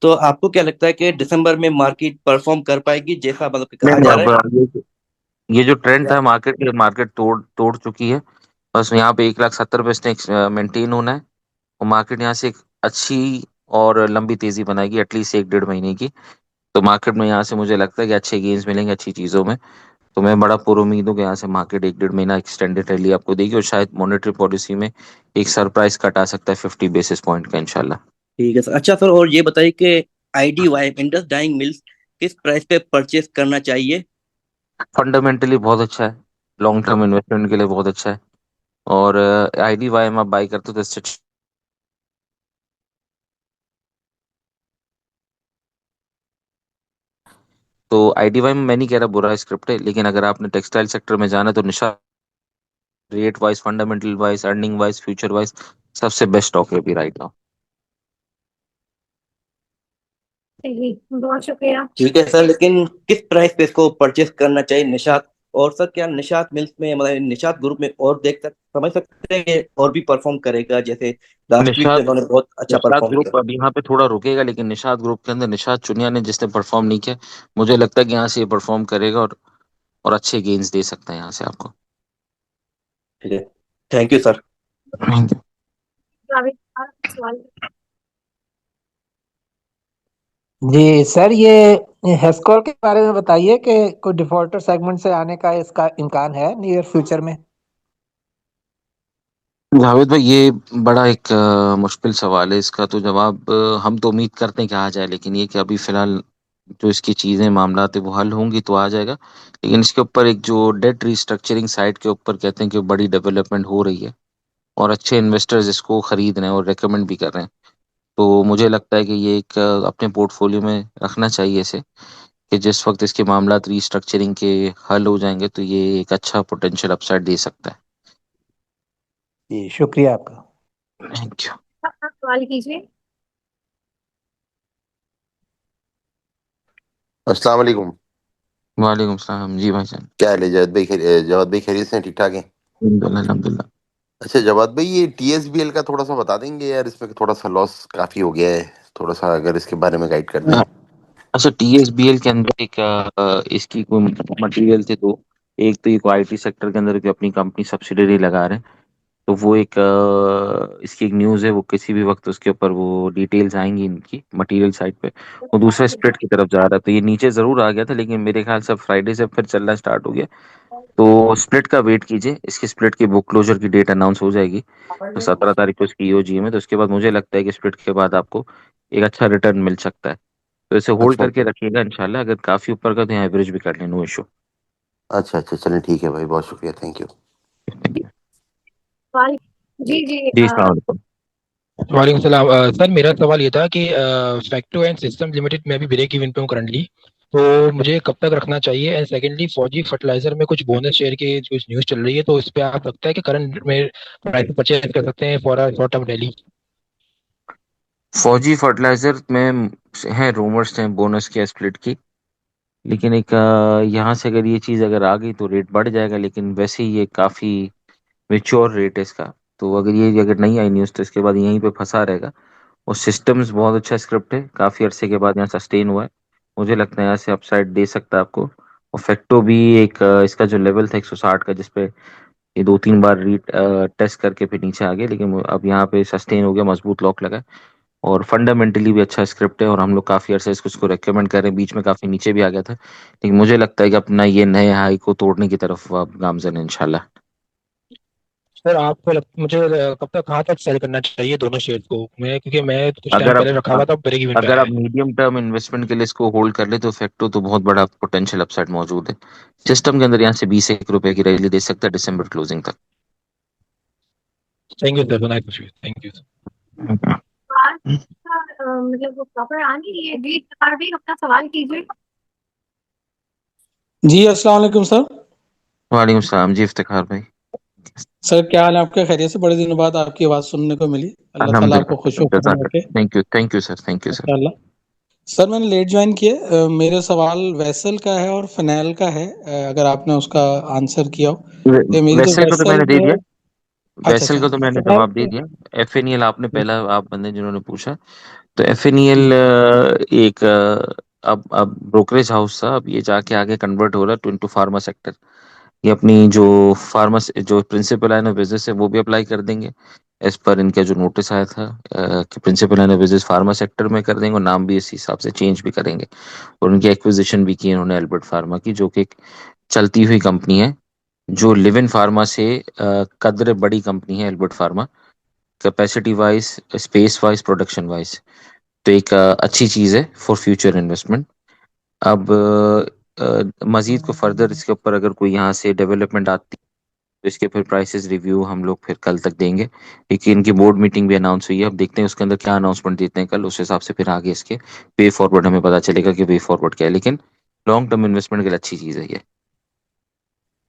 [SPEAKER 12] तो आपको क्या लगता है कि दिसंबर में मार्केट परफॉर्म कर पाएगी जैसा मतलब कि
[SPEAKER 3] नहीं
[SPEAKER 12] कहा
[SPEAKER 3] नहीं,
[SPEAKER 12] जा रहा
[SPEAKER 3] अब ये जो ट्रेंड
[SPEAKER 12] है?
[SPEAKER 3] था मार्केट की, मार्केट तोड़ तोड़ चुकी है। बस यहाँ पे 1,70,000 पे इसने मेंटेन होना है, और मार्केट यहाँ से एक अच्छी और लंबी तेजी बनाएगी, एटलीस्ट 1-1.5 महीने की। तो मार्केट में यहाँ से मुझे लगता है कि अच्छे गेंस मिलेंगे अच्छी चीज़ों में। तो मैं बड़ा पुरुमीद हूँ कि यहाँ से मार्केट 1-1.5 महीना एक्सटेंडेड रैली आपको देगी, और शायद मॉनेटरी पॉलिसी में एक सरप्राइज कट आ सकता है 50 बेसिस पॉइंट का इंशाल्लाह।
[SPEAKER 12] ठीक है सर। अच्छा सर, और ये बताइए कि IDY इंडस डाइंग मिल्स किस प्राइस पे परचेस करना चाहिए?
[SPEAKER 3] फंडामेंटली बहुत अच्छा है, लॉन्ग टर्म इन्वेस्टमेंट के लिए बहुत अच्छा है। और IDY में आप बाई करते हो तो इससे तो IDY में मैं नहीं कह रहा बुरा स्क्रिप्ट है, लेकिन अगर आपने टेक्सटाइल सेक्टर में जाना है तो निशा rate wise, fundamental wise, earning wise, future wise सबसे बेस्ट स्टॉक है अभी राइट नाउ।
[SPEAKER 2] जी, बहुत शुक्रिया।
[SPEAKER 12] ठीक है सर, लेकिन किस प्राइस पे इसको परचेस करना चाहिए निशात? और सर क्या निशात मिल्स में मतलब निशात ग्रुप में और समझ सकते हैं कि और भी परफॉर्म करेगा? जैसे लास्ट वीक तो
[SPEAKER 3] निषाद
[SPEAKER 12] इन्होंने बहुत अच्छा
[SPEAKER 3] निषाद
[SPEAKER 12] परफॉर्म किया।
[SPEAKER 3] ग्रुप अब यहाँ पे थोड़ा रुकेगा, लेकिन निषाद ग्रुप के अंदर निषाद चुनिया ने जिसने परफॉर्म नहीं किया, मुझे लगता है कि यहाँ से ये परफॉर्म करेगा और अच्छे गेन्स दे सकता है यहाँ से आपको।
[SPEAKER 12] ठीक है, थैंक यू सर।
[SPEAKER 2] जावेद साहब, सवाल।
[SPEAKER 13] जी सर, ये हेस्कोर के बारे में बताइए कि कोई डिफॉल्टर सेगमेंट से आने का इसका इम्कान है नियर फ्यूचर में?
[SPEAKER 3] जावेद भाई, ये बड़ा एक मुश्किल सवाल है, इसका तो जवाब हम तो उम्मीद करते हैं कि आ जाए, लेकिन ये कि अभी फिलहाल जो इसकी चीज़ें मामलात है वो हल होंगी तो आ जाएगा। लेकिन इसके ऊपर एक जो डेट रिस्ट्रक्चरिंग साइड के ऊपर कहते हैं कि बड़ी डेवलपमेंट हो रही है, और अच्छे इन्वेस्टर्स इसको खरीद रहे हैं और रेकमेंड भी कर रहे हैं। तो मुझे लगता है कि ये एक अपने पोर्टफोलियो में रखना चाहिए इसे, कि जिस वक्त इसके मामलात रिस्ट्रक्चरिंग के हल हो जाएंगे तो ये एक अच्छा पोटेंशियल अपसाइड दे सकता है।
[SPEAKER 13] जी शुक्रिया आपका।
[SPEAKER 3] Thank you.
[SPEAKER 2] अपना सवाल कीजिए।
[SPEAKER 14] अस्सलाम वालेकुम।
[SPEAKER 3] वालेकुम सलाम जी भाईजान।
[SPEAKER 14] क्या हाल है जवाद भाई? जवाद भाई खैरियत से हैं? ठीक ठाक है?
[SPEAKER 3] अल्हम्दुलिल्लाह अल्हम्दुलिल्लाह।
[SPEAKER 14] अच्छा जवाद भाई, ये टीएसबीएल का थोड़ा सा बता देंगे यार, इसमें थोड़ा सा लॉस काफी हो गया है, थोड़ा सा अगर इसके बारे में गाइड कर दें।
[SPEAKER 3] अच्छा, टीएसबीएल के अंदर एक इसकी कोई मटेरियल थे दो। एक तो ये आईटी सेक्टर के अंदर कोई अपनी कंपनी सब्सिडरी लगा रहे हैं, तो वो एक इसकी एक न्यूज़ है, वो किसी भी वक्त उसके ऊपर वो डिटेल्स आएंगी इनकी मटेरियल साइट पे। वो दूसरे स्प्लिट की तरफ जा रहा है, तो ये नीचे जरूर आ गया था, लेकिन मेरे ख्याल से फ्राइडे से फिर चलना स्टार्ट हो गया। तो स्प्लिट का वेट कीजिए, इसकी स्प्लिट की बुक क्लोजर की डेट अनाउंस हो जाएगी, तो 17 तारीख को इसकी ईओजी में, तो उसके बाद मुझे लगता है कि स्प्लिट के बाद आपको एक अच्छा रिटर्न मिल सकता है। तो इसे होल्ड
[SPEAKER 14] अच्छा
[SPEAKER 3] करके
[SPEAKER 14] अच्छा
[SPEAKER 3] रखिएगा इंशाल्लाह, अगर काफी ऊपर का तो यहाँ एवरेज भी कर लें, नो इशू।
[SPEAKER 14] अच्छा अच्छा, चलें ठीक है भाई, बहुत शुक्रिया, थैंक यू।
[SPEAKER 2] वाल जी जी
[SPEAKER 3] जी अस्सलाम वालेकुम।
[SPEAKER 15] वालेकुम सलाम। सर मेरा सवाल ये था कि फैक्टो एंड सिस्टम लिमिटेड में भी ब्रेक इवन पे हूँ करंटली, तो मुझे कब तक रखना चाहिए? एंड सेकेंडली फौजी फर्टिलाइजर में कुछ बोनस शेयर की कुछ न्यूज़ चल रही है, तो इस पे आप लगता है कि करंट में प्राइस परचेज कर सकते हैं for a short term rally?
[SPEAKER 3] फौजी फर्टिलाइजर में है रूमर्स हैं बोनस की स्प्लिट की, लेकिन एक यहाँ से अगर ये चीज़ अगर आ गई तो रेट बढ़ जाएगा, लेकिन वैसे ही ये काफ़ी मेच्योर रेट है इसका। तो अगर नहीं आई न्यूज़ तो इसके बाद यहीं पे फंसा रहेगा। और सिस्टम्स बहुत अच्छा स्क्रिप्ट है, काफ़ी अरसे के बाद यहाँ सस्टेन हुआ है, मुझे लगता है यहाँ से अपसाइड दे सकता है आपको। और फैक्टो भी एक इसका जो लेवल था 160 का, जिसपे ये दो तीन बार री टेस्ट करके फिर नीचे आ गए, लेकिन वो अब यहाँ पे सस्टेन हो गया, मजबूत लॉक लगा है। और फंडामेंटली भी अच्छा स्क्रिप्ट है, और हम लोग काफ़ी अरसे इसको रेकमेंड कर रहे हैं, बीच में काफ़ी नीचे भी आ गया था, लेकिन मुझे लगता है कि अपना ये नए हाई को तोड़ने की तरफ आप गामजन है इंशाल्लाह।
[SPEAKER 15] सर मुझे कब तक कहाँ तक सेल करना चाहिए दोनों शेयर को? मैं क्योंकि मैं कुछ टाइम
[SPEAKER 3] अगर आप
[SPEAKER 15] पहले रखा हुआ था, ब्रेक इवन पे
[SPEAKER 3] अगर
[SPEAKER 15] आया
[SPEAKER 3] आप
[SPEAKER 15] है।
[SPEAKER 3] मीडियम टर्म इन्वेस्टमेंट के लिए इसको होल्ड कर ले तो फैक्टो तो बहुत बड़ा पोटेंशियल अपसाइड मौजूद है। सिस्टम के अंदर यहाँ से 20 एक रुपए की रैली दे सकता है दिसंबर क्लोजिंग तक।
[SPEAKER 15] थैंक यू सर, बनाए कुछ थैंक यू सर।
[SPEAKER 2] बात मतलब वो प्रॉपर आ नहीं रही है जी, सर भी अपना सवाल कीजिए।
[SPEAKER 16] जी अस्सलाम वालेकुम सर।
[SPEAKER 3] वालेकुम सलाम जी इफ्तिखार भाई।
[SPEAKER 16] सर क्या हाल है आपका? खैरियत से? बड़े दिनों बाद आपकी आवाज़ सुनने को मिली। अल्लाह ताला आपको खुश
[SPEAKER 3] अल्हम्दुलिल्लाह
[SPEAKER 16] खुश रखे
[SPEAKER 3] thank you sir, thank you sir.
[SPEAKER 16] इंशाल्लाह। सर मैंने लेट ज्वाइन किया मेरे सवाल वेसल का है और फिनाइल का है, अगर आपने उसका आंसर किया हो। ये मेरी तो
[SPEAKER 3] वैसल को तो
[SPEAKER 16] वेसल
[SPEAKER 3] मैंने दे
[SPEAKER 16] जो
[SPEAKER 3] दिया,
[SPEAKER 16] है। अच्छा
[SPEAKER 3] वैसल
[SPEAKER 16] अच्छा।
[SPEAKER 3] को तो मैंने
[SPEAKER 16] फिनाइल
[SPEAKER 3] जवाब दे
[SPEAKER 16] तो
[SPEAKER 3] दिया। एफएनईएल आपने पहला आप बंदे जिन्होंने पूछा, तो एफएनईएल एक अब ब्रोकरेज हाउस था, अब ये जाके आगे कन्वर्ट हो रहा है टू फार्मा सेक्टर। ये अपनी जो फार्मा जो प्रिंसिपल लाइन ऑफ बिजनेस है वो भी अप्लाई कर देंगे, एज पर इनका जो नोटिस आया था कि principal line of business pharma sector में कर देंगे, और नाम भी इस हिसाब से चेंज भी करेंगे। और उनकी एक्विजिशन भी की इन्होंने एल्बर्ट फार्मा की, जो कि एक चलती हुई कंपनी है, जो लिव इन फार्मा से कदर बड़ी कंपनी है Albert pharma, capacity wise, space wise, production wise. तो एक अच्छी चीज़ है फॉर फ्यूचर इन्वेस्टमेंट। अब मजीद को फर्दर इसके ऊपर अगर कोई यहाँ से डेवलपमेंट आती तो इसके फिर प्राइसेस रिव्यू हम लोग फिर कल तक देंगे, क्योंकि इनकी बोर्ड मीटिंग भी अनाउंस हुई है। अब देखते हैं उसके अंदर क्या अनाउंसमेंट देते हैं कल, उस हिसाब से फिर आगे इसके वे फॉरवर्ड हमें पता चलेगा कि वे फॉरवर्ड क्या है, लेकिन लॉन्ग टर्म इन्वेस्टमेंट के लिए अच्छी चीज़ है ये। अब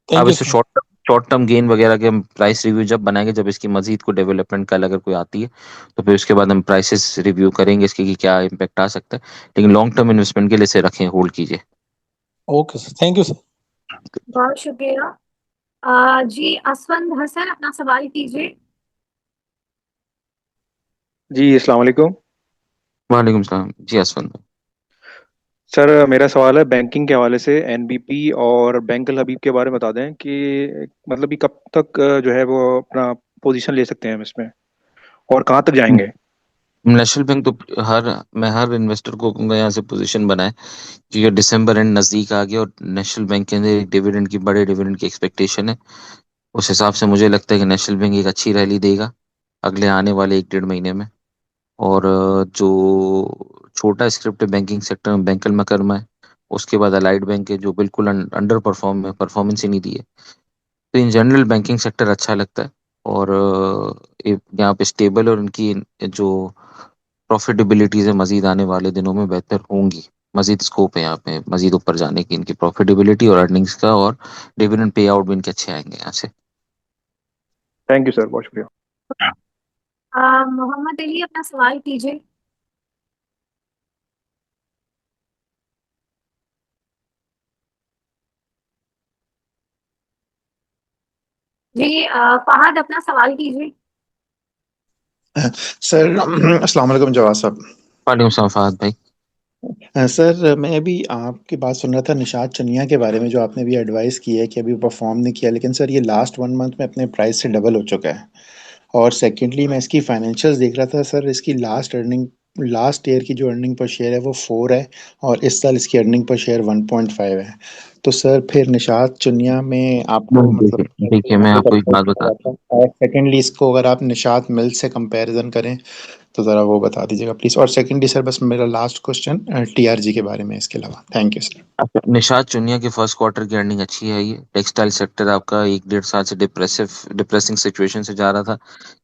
[SPEAKER 16] थैंक यू
[SPEAKER 3] इससे
[SPEAKER 16] सर।
[SPEAKER 3] शॉर्ट टर्म गेन वगैरह के हम प्राइस रिव्यू जब बनाएंगे, जब इसकी मजीद को डेवलपमेंट कल अगर कोई आती है, तो फिर उसके बाद हम प्राइसेस रिव्यू करेंगे इसके कि क्या इम्पैक्ट आ सकता है, लेकिन लॉन्ग टर्म इन्वेस्टमेंट के लिए इसे रखें, होल्ड कीजिए।
[SPEAKER 16] Okay sir, thank you sir.
[SPEAKER 2] बहुत शुक्रिया। जी असवंद हसन अपना सवाल कीजिए।
[SPEAKER 17] जी अस्सलाम वालेकुम।
[SPEAKER 3] वालेकुम सलाम जी असफन।
[SPEAKER 17] सर मेरा सवाल है बैंकिंग के हवाले से, एनबीपी और बैंकल हबीब के बारे में बता दें कि मतलब कि कब तक जो है वो अपना पोजीशन ले सकते हैं हम इसमें, और कहाँ तक जाएंगे?
[SPEAKER 3] नेशनल बैंक तो मैं हर इन्वेस्टर को कहूंगा यहाँ से पोजीशन बनाए, क्योंकि दिसंबर एंड नजदीक आ गया, और नेशनल बैंक के अंदर एक डिविडेंड की बड़े डिविडेंड की एक्सपेक्टेशन है। उस हिसाब से मुझे लगता है कि नेशनल बैंक एक अच्छी रैली देगा अगले आने वाले 1 डेढ़ महीने में। और जो छोटा स्क्रिप्ट है बैंकिंग सेक्टर में, बैंकल मकरमा है, उसके बाद अलाइड बैंक है जो बिल्कुल अंडर परफॉर्म है, परफॉर्मेंस ही नहीं दी है। तो इन जनरल बैंकिंग सेक्टर अच्छा लगता है, और यहाँ पे स्टेबल, और इनकी जो प्रॉफिटेबिलिटीज है मजीद आने वाले दिनों में बेहतर होंगी। मजीद स्कोप है यहाँ पे मजीद ऊपर जाने की, इनकी प्रॉफिटेबिलिटी और अर्निंग्स का, और डिविडेंड पे आउट भी इनके अच्छे आएंगे यहाँ से।
[SPEAKER 17] थैंक यू सर, बहुत शुक्रिया।
[SPEAKER 2] मोहम्मद अली अपना सवाल कीजिए। जी फहद अपना सवाल कीजिए।
[SPEAKER 8] सर अस्सलाम वालेकुम जवाद साहब।
[SPEAKER 3] वालेकुम सलाम फहद भाई।
[SPEAKER 8] सर मैं अभी आपकी बात सुन रहा था निशात चनिया के बारे में, जो आपने भी एडवाइस की है कि अभी परफॉर्म नहीं किया, लेकिन सर ये लास्ट 1 मंथ में अपने प्राइस से डबल हो चुका है। और सेकेंडली मैं इसकी फाइनेंशियल्स देख रहा था सर, इसकी लास्ट ईयर की जो अर्निंग पर शेयर है वो 4 है, और इस साल इसकी अर्निंग पर शेयर 1.5 है। तो सर फिर निशात चुनिया में आपको मतलब
[SPEAKER 3] देखिए देखिए, मैं आपको एक बात बता,
[SPEAKER 8] और सेकेंडली इसको अगर आप निशात मिल से कंपैरिजन करें तो ज़रा वो बता दीजिएगा प्लीज़। और सेकेंडली सर बस मेरा लास्ट क्वेश्चन टीआरजी के बारे में इसके अलावा। Thank you sir.
[SPEAKER 3] अच्छा, निशात चुनिया की फर्स्ट क्वार्टर की अर्निंग अच्छी है। ये टेक्सटाइल सेक्टर आपका 1 डेढ़ साल से डिप्रेसिंग सिचुएशन से जा रहा था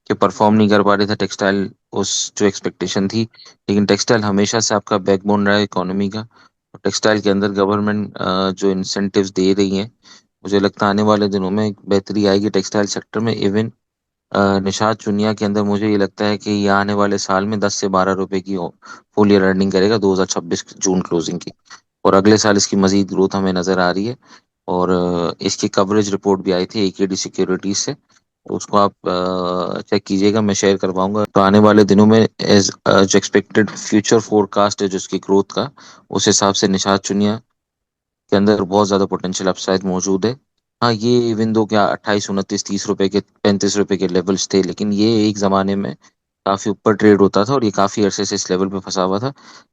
[SPEAKER 3] कि परफॉर्म नहीं कर पा रहे थे टेक्सटाइल, उस जो एक्सपेक्टेशन थी। लेकिन टेक्सटाइल हमेशा से आपका बैकबोन रहा है इकोनॉमी का। और टेक्सटाइल के अंदर गवर्नमेंट जो इंसेंटिव्स दे रही है, मुझे लगता है आने वाले दिनों में एक बेहतरी आएगी टेक्सटाइल सेक्टर में। इवन निशात चुनिया के अंदर मुझे ये लगता है कि ये आने वाले साल में 10 से 12 रुपए की फुल ईयर अर्निंग करेगा 2026 जून क्लोजिंग की। और अगले साल इसकी मजीद ग्रोथ हमें नजर आ रही है। और इसकी कवरेज रिपोर्ट भी आई थी एकेडी सिक्योरिटीज से, तो उसको आप चेक कीजिएगा, मैं शेयर करवाऊंगा। तो आने वाले दिनों में जो एक्सपेक्टेड फ्यूचर फोरकास्ट है जो इसकी ग्रोथ का, उस हिसाब से निशात चुनिया के अंदर बहुत ज्यादा पोटेंशियल अपसाइड मौजूद है। हाँ, ये इवन दो क्या 28, 29, 30 रुपए के 35 रुपए के लेवल्स थे, लेकिन ये एक जमाने में काफी ऊपर ट्रेड होता था और ये काफी अरसे से इस लेवल पे फंसा हुआ था।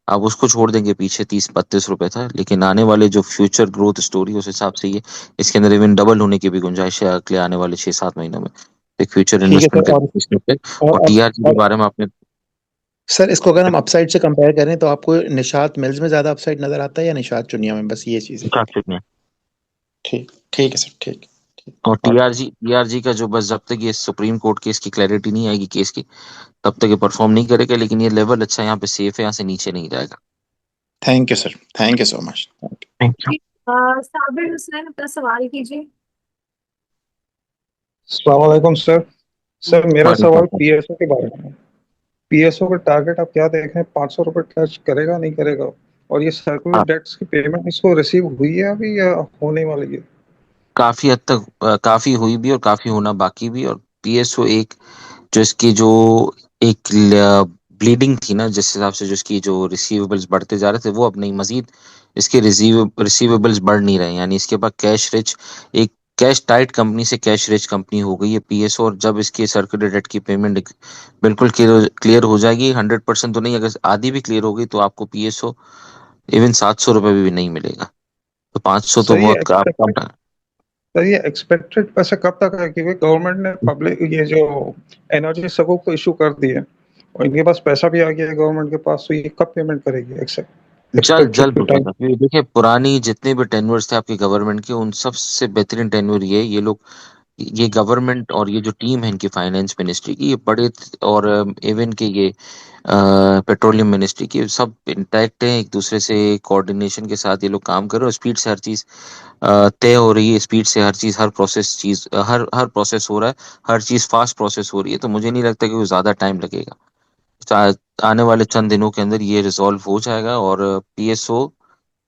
[SPEAKER 3] आप उसको छोड़ देंगे पीछे 30, 32 रुपए था, लेकिन आने वाले जो फ्यूचर ग्रोथ स्टोरी उस हिसाब से ये इसके अंदर इवन डबल होने की भी गुंजाइश है अगले आने वाले 6 7 महीनों में। एक फ्यूचर
[SPEAKER 8] ठीक है
[SPEAKER 3] इन्वेस्टमेंट
[SPEAKER 8] सर।
[SPEAKER 3] के
[SPEAKER 8] और
[SPEAKER 3] और टीआरजी के बारे में आपने
[SPEAKER 8] सर इसको अगर हम अपसाइड से कंपेयर करें तो आपको निशात मिल्स में ज़्यादा अपसाइड नज़र आता है या निशात चुनिया में? बस ये चीज़ है। ठीक ठीक है सर, ठीक।
[SPEAKER 3] और टीआरजी का जो, बस जब तक ये सुप्रीम कोर्ट केस की क्लैरिटी नहीं आएगी केस की, तब तक ये परफॉर्म नहीं करेगा। लेकिन ये लेवल अच्छा है, यहाँ पे सेफ है, यहाँ से नीचे नहीं जाएगा।
[SPEAKER 8] Thank you sir, thank you so much.
[SPEAKER 2] जी, साबिर हुसैन अपना सवाल कीजिए।
[SPEAKER 17] अस्सलाम सर। सर मेरा
[SPEAKER 3] वालेकुम
[SPEAKER 17] सवाल
[SPEAKER 3] सलाम।
[SPEAKER 17] पीएसओ के बारे में है। पीएसओ का टारगेट आप क्या देख रहे हैं, 500 रुपये टच करेगा नहीं करेगा? और ये सर्कुलर
[SPEAKER 3] हाँ,
[SPEAKER 17] डेट्स की पेमेंट इसको रिसीव हुई है अभी या होने वाली है?
[SPEAKER 3] काफी हद तक काफी हुई भी और काफी होना बाकी भी। और पीएसओ एक जो इसकी जो एक ब्लीडिंग थी ना, जिस हिसाब से जो इसकी जो रिसीवेबल्स बढ़ते जा रहे थे, वो अब नहीं, मजीद इसके रिसीवेबल्स बढ़ नहीं रहे। यानी इसके पास कैश रिच, एक कैश टाइट कंपनी से कैश रिच कंपनी हो गई है पीएसओ। और जब इसकी सर्कुलर डेट की पेमेंट बिल्कुल क्लियर हो जाएगी, 100% तो नहीं, अगर आधी भी क्लियर हो गई तो आपको पीएसओ इवन 700 रुपये भी नहीं मिलेगा। तो 500 तो
[SPEAKER 17] सर ये
[SPEAKER 3] बहुत कम।
[SPEAKER 17] सर ये एक्सपेक्टेड पैसे कब तक है? क्योंकि गवर्नमेंट ने पब्लिक ये जो एनर्जी सबको को इशू कर दिए और इनके पास पैसा भी आ गया है गवर्नमेंट के पास, तो ये कब पेमेंट करेगी
[SPEAKER 3] जल्द जल्द हो
[SPEAKER 17] एक्सपेक्टेड टाइम?
[SPEAKER 3] जाएगा, क्योंकि देखिए पुरानी जितने भी टेन्योर्स थे आपकी गवर्नमेंट के, उन सब से बेहतरीन टेन्योर ये लोग, ये गवर्नमेंट और ये जो टीम है इनकी फाइनेंस मिनिस्ट्री की, ये बड़े और इवन के ये पेट्रोलियम मिनिस्ट्री की, सब इंटैक्ट है एक दूसरे से, कोऑर्डिनेशन के साथ ये लोग काम कर रहे हैं। और स्पीड से हर चीज तय हो रही है, स्पीड से हर चीज, हर हर प्रोसेस हो रहा है, हर चीज फास्ट प्रोसेस हो रही है। तो मुझे नहीं लगता कि वो ज्यादा टाइम लगेगा। आने वाले चंद दिनों के अंदर ये रिजॉल्व हो जाएगा। और पीएसओ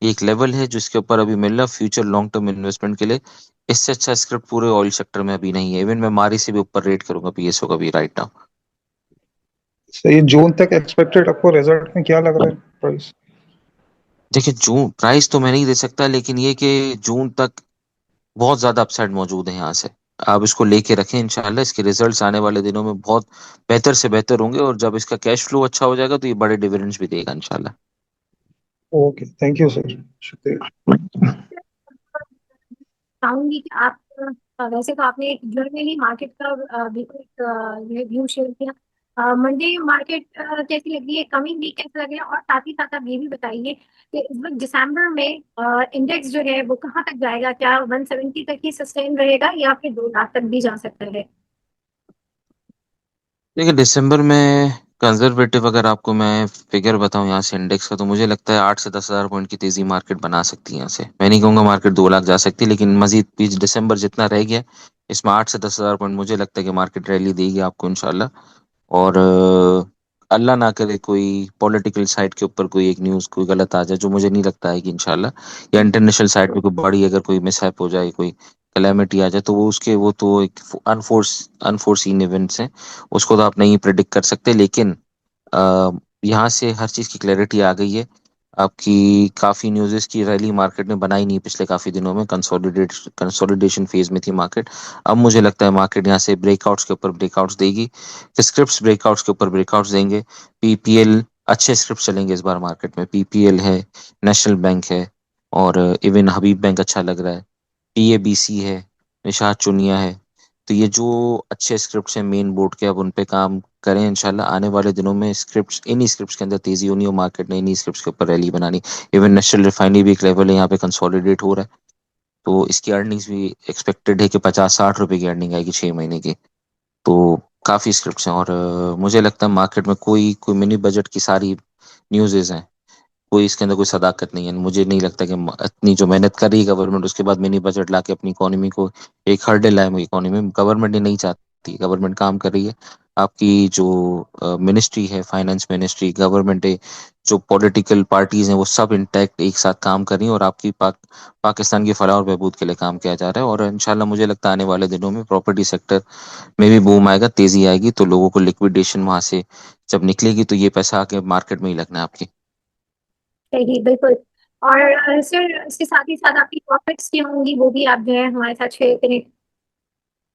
[SPEAKER 3] एक लेवल है जिसके ऊपर अभी मिल रहा फ्यूचर लॉन्ग टर्म इन्वेस्टमेंट के लिए। इससे अच्छा स्क्रिप्ट पूरे ऑयल सेक्टर में अभी नहीं है। इवन मैं मारी से भी ऊपर रेट करूंगा पीएसओ का भी राइट नाउ।
[SPEAKER 17] सर ये जून तक एक्सपेक्टेड आपको रिजल्ट में क्या लग रहा है प्राइस?
[SPEAKER 3] देखिए, जून प्राइस तो मैं नहीं दे सकता, लेकिन ये कि जून तक बहुत ज्यादा अपसाइड मौजूद है यहाँ से। आप इसको लेके रखें, इंशाल्लाह इसके रिजल्ट्स आने वाले दिनों में बहुत बेहतर से बेहतर होंगे। और जब इसका कैश फ्लो अच्छा हो जाएगा तो ये बड़े डिविडेंड्स भी देगा इंशाल्लाह।
[SPEAKER 17] ओके, थैंक यू सर, शुक्रिया।
[SPEAKER 2] चाहूंगी कि आप वैसे तो आपने एक जर्नली मार्केट का बिल्कुल एक व्यू शेयर किया। मंडे मार्केट कैसी लग रही है, कमिंग वीक कैसा लग रहा है, और साथ ही साथ आप ये भी बताइए कि इस वक्त दिसंबर में इंडेक्स जो है वो कहाँ तक जाएगा? क्या 170 तक ही सस्टेन रहेगा या फिर 2 लाख तक भी जा सकता है?
[SPEAKER 3] देखिए, दिसंबर में कंजर्वेटिव अगर आपको मैं फिगर बताऊं यहाँ से इंडेक्स का, तो मुझे लगता है 8 से 10 हज़ार पॉइंट की तेजी मार्केट बना सकती है यहाँ से। मैं नहीं कहूंगा मार्केट 2 लाख जा सकती, लेकिन मजीद पीछ दिसंबर जितना रह गया, इसमें 8 से 10 हज़ार पॉइंट मुझे लगता है कि मार्केट रैली देगी आपको इंशाल्लाह। और अल्लाह ना करे कोई पॉलिटिकल साइड के ऊपर कोई एक न्यूज़ कोई गलत आ जाए, जो मुझे नहीं लगता है कि इंशाल्लाह, या इंटरनेशनल साइड पे कोई बड़ी अगर कोई मिसहैप हो जाए, कोई कैलेमिटी आ जाए, तो वो तो एक अनफोर्सीन इवेंट्स हैं, उसको तो आप नहीं प्रिडिक्ट कर सकते। लेकिन अ, यहाँ से हर चीज़ की क्लैरिटी आ गई है। आपकी काफ़ी न्यूज़ेस की रैली मार्केट ने बनाई नहीं पिछले काफ़ी दिनों में, कंसोलिडेशन फेज में थी मार्केट। अब मुझे लगता है मार्केट यहाँ से ब्रेकआउट्स के ऊपर ब्रेकआउट्स देगी, स्क्रिप्ट्स ब्रेकआउट्स के ऊपर ब्रेकआउट्स देंगे। पीपीएल अच्छे स्क्रिप्ट चलेंगे इस बार मार्केट में। पीपीएल है, नेशनल बैंक है, और इवन हबीब बैंक अच्छा लग रहा है, पीएबीसी है, निषाद चुनिया है। तो ये जो अच्छे स्क्रिप्ट्स हैं मेन बोर्ड के, अब उन पे काम करें इंशाल्लाह। आने वाले दिनों में स्क्रिप्ट्स, इन्हीं स्क्रिप्ट्स के अंदर तेजी होनी, और मार्केट ने इन्हीं स्क्रिप्ट्स के ऊपर रैली बनानी। इवन नेशनल रिफाइनरी भी एक लेवल है यहाँ पे कंसोलिडेट हो रहा है, तो इसकी अर्निंग्स भी एक्सपेक्टेड है कि 50-60 रुपए की अर्निंग आएगी 6 महीने की। तो काफ़ी स्क्रिप्ट्स हैं, और मुझे लगता है मार्केट में कोई कोई मिनी बजट की सारी न्यूज़ेज हैं, कोई इसके अंदर कोई सदाकत नहीं है। मुझे नहीं लगता कि इतनी जो मेहनत कर रही है गवर्नमेंट, उसके बाद मिनी बजट लाके अपनी इकोनॉमी को एक हर्डल लाए इकोनॉमी में, गवर्नमेंट ने नहीं चाहती। गवर्नमेंट काम कर रही है। आपकी जो मिनिस्ट्री है, फाइनेंस मिनिस्ट्री, गवर्नमेंट है, जो पॉलिटिकल पार्टीज हैं, वो सब इंटैक्ट एक साथ काम कर रही हैं, और आपकी पाकिस्तान की फलाह और बहबूद के लिए काम किया जा रहा है। और इंशाल्लाह मुझे लगता है आने वाले दिनों में प्रॉपर्टी सेक्टर में भी बूम आएगा, तेजी आएगी, तो लोगों को लिक्विडेशन वहां से जब निकलेगी, तो ये पैसा आके मार्केट में ही लगना है आपकी।
[SPEAKER 2] सही, बिल्कुल। और सर, इसके साथ ही साथ आपकी प्रॉफिट्स क्या होंगी, वो भी आप जो है हमारे साथ शेयर करें।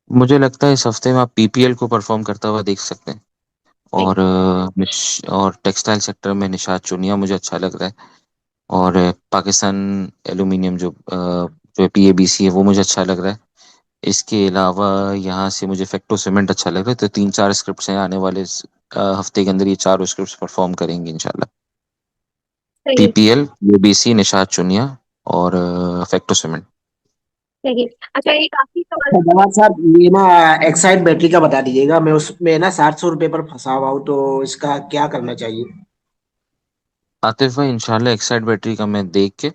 [SPEAKER 3] मुझे लगता है इस हफ्ते में आप पीपीएल को परफॉर्म करता हुआ देख सकते हैं, और और टेक्सटाइल सेक्टर में निषाद चुनिया मुझे अच्छा लग रहा है, और पाकिस्तान एल्यूमिनियम जो पीएबीसी है वो मुझे अच्छा लग रहा है। इसके अलावा यहाँ से मुझे फैक्टो सीमेंट अच्छा लग रहा है। तो 3-4 स्क्रिप्ट्स हैं, आने वाले हफ्ते के अंदर ये चारों स्क्रिप्ट्स परफॉर्म करेंगी इंशाल्लाह।
[SPEAKER 2] सही।
[SPEAKER 3] पीपीएल, पीएबीसी, निषाद चुनिया, और फैक्टो सीमेंट।
[SPEAKER 2] सही। अच्छा, एक आखिरी
[SPEAKER 18] अच्छा
[SPEAKER 2] सवाल।
[SPEAKER 18] जवाब साहब, ये ना एक्साइड बैटरी का बता दीजिएगा। मैं उसमें ना 700 रुपये पर फंसा हुआ हूँ, तो इसका क्या करना चाहिए?
[SPEAKER 3] आतिफ भाई, इंशाल्लाह एक्साइड बैटरी का मैं देख के,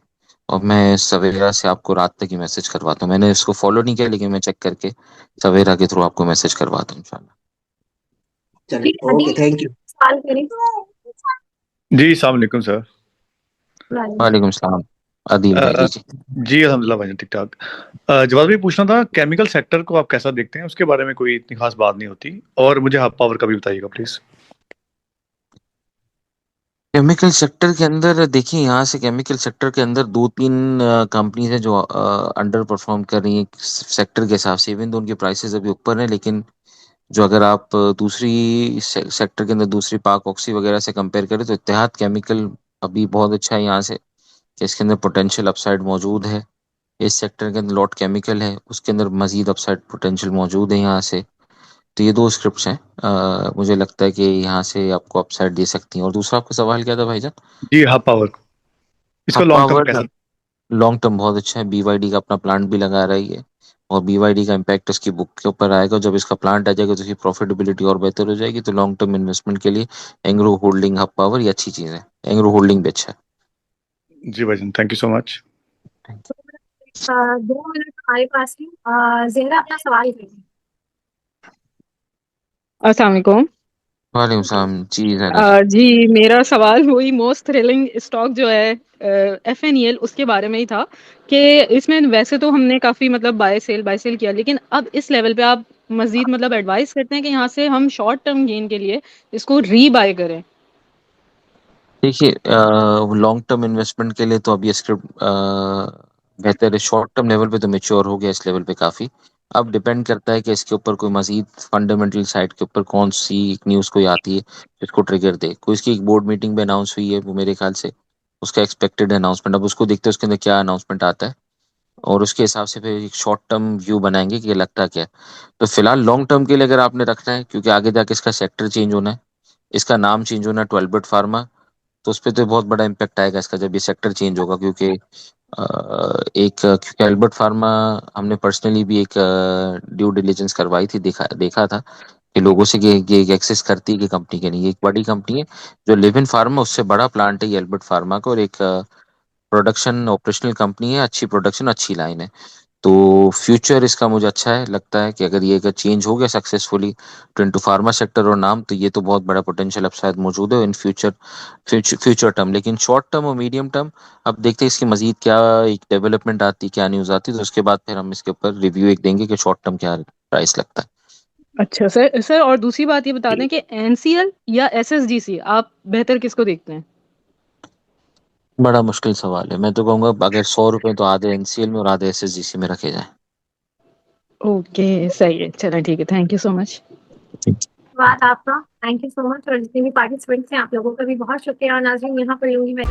[SPEAKER 3] और मैं सवेरा से आपको रात तक ही मैसेज करवाता हूँ। मैंने इसको फॉलो नहीं किया, लेकिन मैं चेक करके सवेरा के थ्रू आपको मैसेज करवाता हूँ इंशाल्लाह।
[SPEAKER 18] चलिए,
[SPEAKER 2] ठीक, अभी
[SPEAKER 18] ओके, थैंक यू।
[SPEAKER 2] सवाल करें।
[SPEAKER 19] जी अस्सलाम वालेकुम सर।
[SPEAKER 3] वालेकुम सलाम। अदील भाई,
[SPEAKER 19] अ,
[SPEAKER 3] जी।
[SPEAKER 19] जी अल्हम्दुलिल्लाह भाई, ठीक ठाक। जवाब भी पूछना था, केमिकल सेक्टर को आप कैसा देखते हैं? उसके बारे में कोई इतनी खास बात नहीं होती, और मुझे हाफ पावर का भी बताइएगा प्लीज।
[SPEAKER 3] केमिकल सेक्टर के अंदर देखिए, यहाँ से केमिकल सेक्टर के अंदर 2-3 कंपनीज हैं जो अंडर परफॉर्म कर रही हैं सेक्टर के हिसाब से। इवन तो उनके प्राइसेस अभी ऊपर हैं, लेकिन जो अगर आप दूसरी सेक्टर के अंदर दूसरी पाक ऑक्सी वगैरह से कंपेयर करें, तो इत्तेहाद केमिकल अभी बहुत अच्छा है यहाँ से, कि इसके अंदर पोटेंशियल अपसाइड मौजूद है। इस सेक्टर के अंदर लॉट केमिकल है, उसके अंदर मजीद अपसाइड पोटेंशियल मौजूद है यहाँ से। तो ये दो स्क्रिप्ट्स हैं, मुझे लगता है कि यहाँ से आपको अपसाइड दे सकती हैं। और दूसरा आपका सवाल क्या था भाईजान?
[SPEAKER 19] जी हाफ पावर, इसका
[SPEAKER 3] हाफ
[SPEAKER 19] लॉन्ग टर्म
[SPEAKER 3] पावर
[SPEAKER 19] कैसा?
[SPEAKER 3] लॉन्ग टर्म बहुत अच्छा है। बीवाईडी का अपना प्लांट भी लगा रही है, और बीवाईडी का इम्पैक्ट इसकी बुक के ऊपर आएगा। जब इसका प्लांट आ जाएगा तो इसकी प्रॉफिटेबिलिटी और बेहतर हो जाएगी। तो लॉन्ग टर्म इन्वेस्टमेंट के लिए एंग्रो होल्डिंग, हब पावर, ये अच्छी चीज़ है। एंग्रो होल्डिंग भी अच्छा
[SPEAKER 19] जी भाईजान, thank you so much.
[SPEAKER 2] 2 minute हमारे पास है। ज़हरा, अपना सवाल करें।
[SPEAKER 20] अस्सलाम वालेकुम।
[SPEAKER 3] है। वालेकुम सलाम जी, जहरा जी।
[SPEAKER 20] जी, मेरा सवाल वही मोस्ट थ्रिलिंग स्टॉक जो है एफएनईएल, उसके बारे में ही था कि इसमें वैसे तो हमने काफ़ी मतलब बाय सेल किया, लेकिन अब इस लेवल पे आप मज़ीद मतलब एडवाइस करते हैं कि यहाँ से हम शॉर्ट टर्म गेन के लिए इसको रीबाय करें।
[SPEAKER 3] देखिए, लॉन्ग टर्म इन्वेस्टमेंट के लिए तो अब ये स्क्रिप्ट बेहतर है। शॉर्ट टर्म लेवल पे तो मेच्योर हो गया इस लेवल पे काफ़ी। अब डिपेंड करता है कि इसके ऊपर कोई मजीद फंडामेंटल साइड के ऊपर कौन सी एक न्यूज़ कोई आती है जिसको ट्रिगर दे। कोई इसकी एक बोर्ड मीटिंग में अनाउंस हुई है, वो मेरे ख्याल से उसका एक्सपेक्टेड अनाउंसमेंट, अब उसको देखते हैं उसके अंदर क्या अनाउंसमेंट आता है, और उसके हिसाब से फिर एक शॉर्ट टर्म व्यू बनाएंगे कि ये लगता क्या है। तो फिलहाल लॉन्ग टर्म के लिए अगर आपने रखना है, क्योंकि आगे जाके इसका सेक्टर चेंज होना है, इसका नाम चेंज होना है टू अल्बर्ट फार्मा, तो उस पर तो बहुत बड़ा इम्पैक्ट आएगा इसका जब ये सेक्टर चेंज होगा। क्योंकि क्योंकि अल्बर्ट फार्मा, हमने पर्सनली भी एक ड्यू डिलिजेंस करवाई थी, देखा देखा था कि लोगों से ये एक्सेस करती है कि कंपनी के नहीं, ये एक बड़ी कंपनी है। जो लिव इन फार्मा, उससे बड़ा प्लांट है ये अल्बर्ट फार्मा का, और एक प्रोडक्शन ऑपरेशनल कंपनी है, अच्छी प्रोडक्शन अच्छी लाइन है। तो फ्यूचर इसका मुझे अच्छा है, लगता है कि अगर ये अगर चेंज हो गया सक्सेसफुली टू फार्मा सेक्टर और नाम, तो ये तो बहुत बड़ा पोटेंशियल अपसाइड मौजूद है इन फ्यूचर टर्म। लेकिन शॉर्ट टर्म और मीडियम टर्म अब देखते हैं इसकी मजीद क्या एक डेवलपमेंट आती, क्या न्यूज़ आती, तो उसके बाद फिर हम इसके ऊपर रिव्यू एक देंगे कि शॉर्ट टर्म क्या प्राइस लगता है।
[SPEAKER 20] अच्छा सर, और दूसरी बात ये बता दें कि एनसीएल या एसएसजीसी आप बेहतर किसको देखते हैं?
[SPEAKER 3] बड़ा मुश्किल सवाल है। मैं तो कहूँगा अगर 100 रुपए तो आधे एनसीएल में और आधे एसएसजीसी में रखे जाएं।
[SPEAKER 20] ओके सही है, चलें ठीक है, थैंक यू सो मच।
[SPEAKER 2] धन्यवाद आपका, थैंक यू सो मच। और जितने भी पार्टिसिपेंट्स हैं आप लोगों का भी बहुत शुक्रिया। और नाज़रीन यहाँ पर लूंगी मैं